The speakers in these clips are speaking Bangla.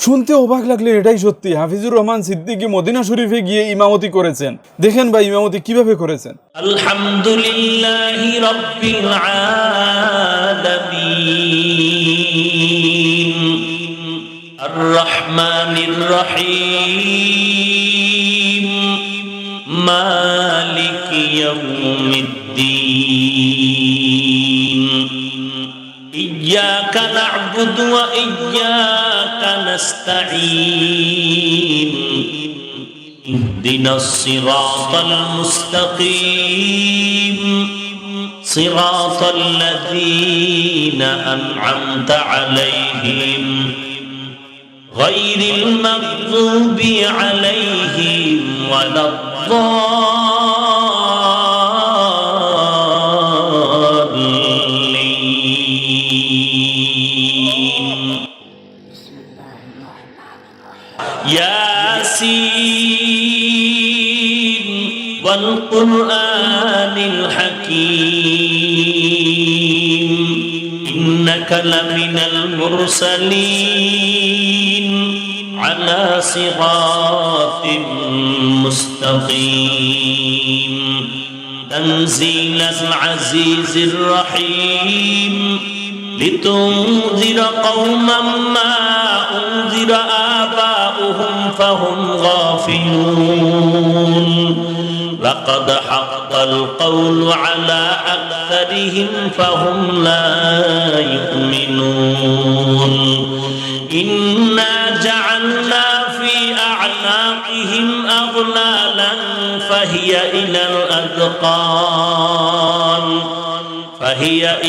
শুনতে অবাক লাগলে এটাই সত্যি, হাফিজুর রহমান সিদ্দিকী মদিনা শরীফে গিয়ে ইমামতি করেছেন। দেখেন ভাই ইমামতি কিভাবে করেছেন। আলহামদুলিল্লাহি রাব্বিল আলামিন আর রহমানির রহিম মালিকি ইয়াউমিদ্দিন ইয়্যাকা না'বুদু ওয়া ইয়্যাকা নাস্তাঈন ইহদিনাস সিরাতাল মুস্তাকিম সিরাতাল লাযীনা আন'আমতা আলাইহিম গায়রিল মাগযুবি আলাইহিম ওয়ালাদ-দাল্লিন। ইয়াসিন ওয়াল কুরআনিল হাকীম ইন্নাকা লামিনাল মুরসালিন আলা সিরাতিন মুস্তাকিম তানজিলাল আজিজির রহিম লিতুনজিরা কওমান মা উনজিরা আবাউহুম ফাহুম গাফিলুন লাকাদ হাক্কাল কওলু আলা আকসারিহিম ফাহুম লা ইউমিনুন ইন্না জাআলনা ফি আ'নাকিহিম আগলালান ফাহিয়া ইলাল আযকান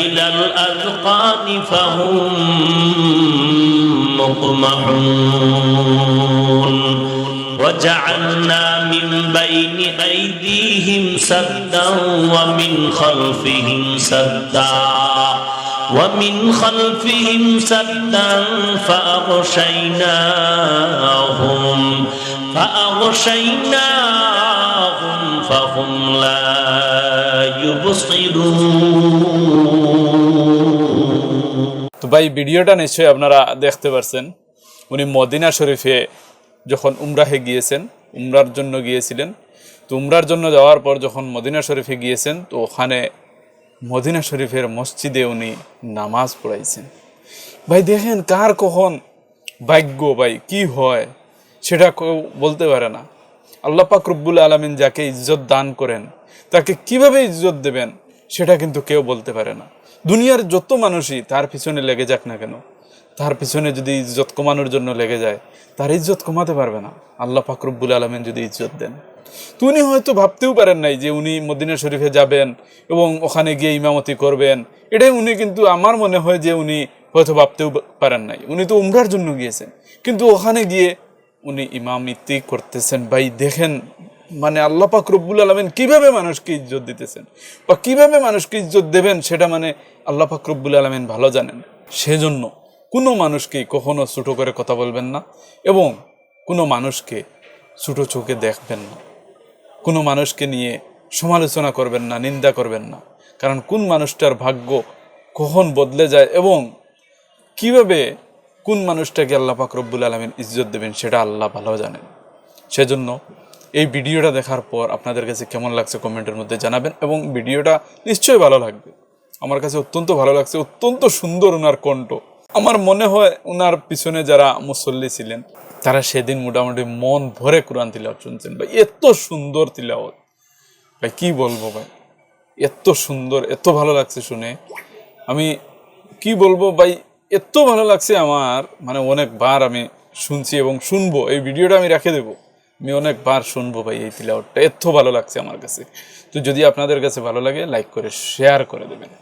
إلى الأذقان فهم مقمحون وجعلنا من بين أيديهم سدا ومن خلفهم سدا فأغشيناهم فهم لا يبصرون। তো ভাই ভিডিওটা নিশ্চয়ই আপনারা দেখতে পারছেন। উনি মদিনা শরীফে যখন উমরাহে গিয়েছেন, উমরার জন্য গিয়েছিলেন, তো উমরার জন্য যাওয়ার পর যখন মদিনা শরীফে গিয়েছেন, তো ওখানে মদিনা শরীফের মসজিদে উনি নামাজ পড়াইছেন। ভাই দেখেন কার কখন ভাগ্য ভাই কি হয় সেটা কেউ বলতে পারে না। আল্লাহ পাক রব্বুল আলামিন যাকে ইজ্জত দান করেন তাকে কিভাবে ইজ্জত দেবেন সেটা কিন্তু কেউ বলতে পারে না। দুনিয়ার যত মানুষই তার পিছনে লেগে যাক না কেন, তার পিছনে যদি ইজ্জত কমানোর জন্য লেগে যায়, তার ইজ্জত কমাতে পারবে না আল্লাহ পাক রব্বুল আলামিন যদি ইজ্জত দেন। তো উনি হয়তো ভাবতেও পারেন নাই যে উনি মদিনা শরীফে যাবেন এবং ওখানে গিয়ে ইমামতি করবেন। এটাই উনি কিন্তু আমার মনে হয় যে উনি হয়তো ভাবতেও পারেন নাই। উনি তো উমরার জন্য গিয়েছেন, কিন্তু ওখানে গিয়ে উনি ইমামতি করতেছেন। ভাই দেখেন মানে আল্লাহ পাক রব্বুল আলামিন কিভাবে মানুষকে ইজ্জত দিতেছেন বা কিভাবে মানুষকে ইজ্জত দেবেন সেটা মানে আল্লাহ পাক রব্বুল আলামিন ভালো জানেন। সেজন্য কোনো মানুষকে কখনো ছোট করে কথা বলবেন না এবং কোনো মানুষকে ছোট চোখে দেখবেন না, কোনো মানুষকে নিয়ে সমালোচনা করবেন না, নিন্দা করবেন না। কারণ কোন মানুষটার ভাগ্য কখন বদলে যায় এবং কিভাবে কোন মানুষটাকে আল্লাহ পাক রব্বুল আলামিন ইজ্জত দেবেন সেটা আল্লাহ ভালো জানেন। সেজন্য এই ভিডিওটা দেখার পর আপনাদের কাছে কেমন লাগছে কমেন্টের মধ্যে জানাবেন এবং ভিডিওটা নিশ্চয়ই ভালো লাগবে। আমার কাছে অত্যন্ত ভালো লাগছে, অত্যন্ত সুন্দর ওনার কণ্ঠ। আমার মনে হয় ওনার পিছনে যারা মুসল্লি ছিলেন তারা সেদিন মোটামুটি মন ভরে কোরআন তিলাওয়াত শুনছেন। ভাই এত সুন্দর তিলাওয়াত, ভাই কি বলবো ভাই, এত সুন্দর, এত ভালো লাগছে শুনে। আমি কি বলবো ভাই, এত ভালো লাগছে আমার, মানে অনেকবার আমি শুনছি এবং শুনবো। এই ভিডিওটা আমি রেখে দেবো, আমি অনেকবার শুনবো ভাই এই তিলাওয়াতটা, এত ভালো লাগছে আমার কাছে। তো যদি আপনাদের কাছে ভালো লাগে লাইক করে শেয়ার করে দেবেন।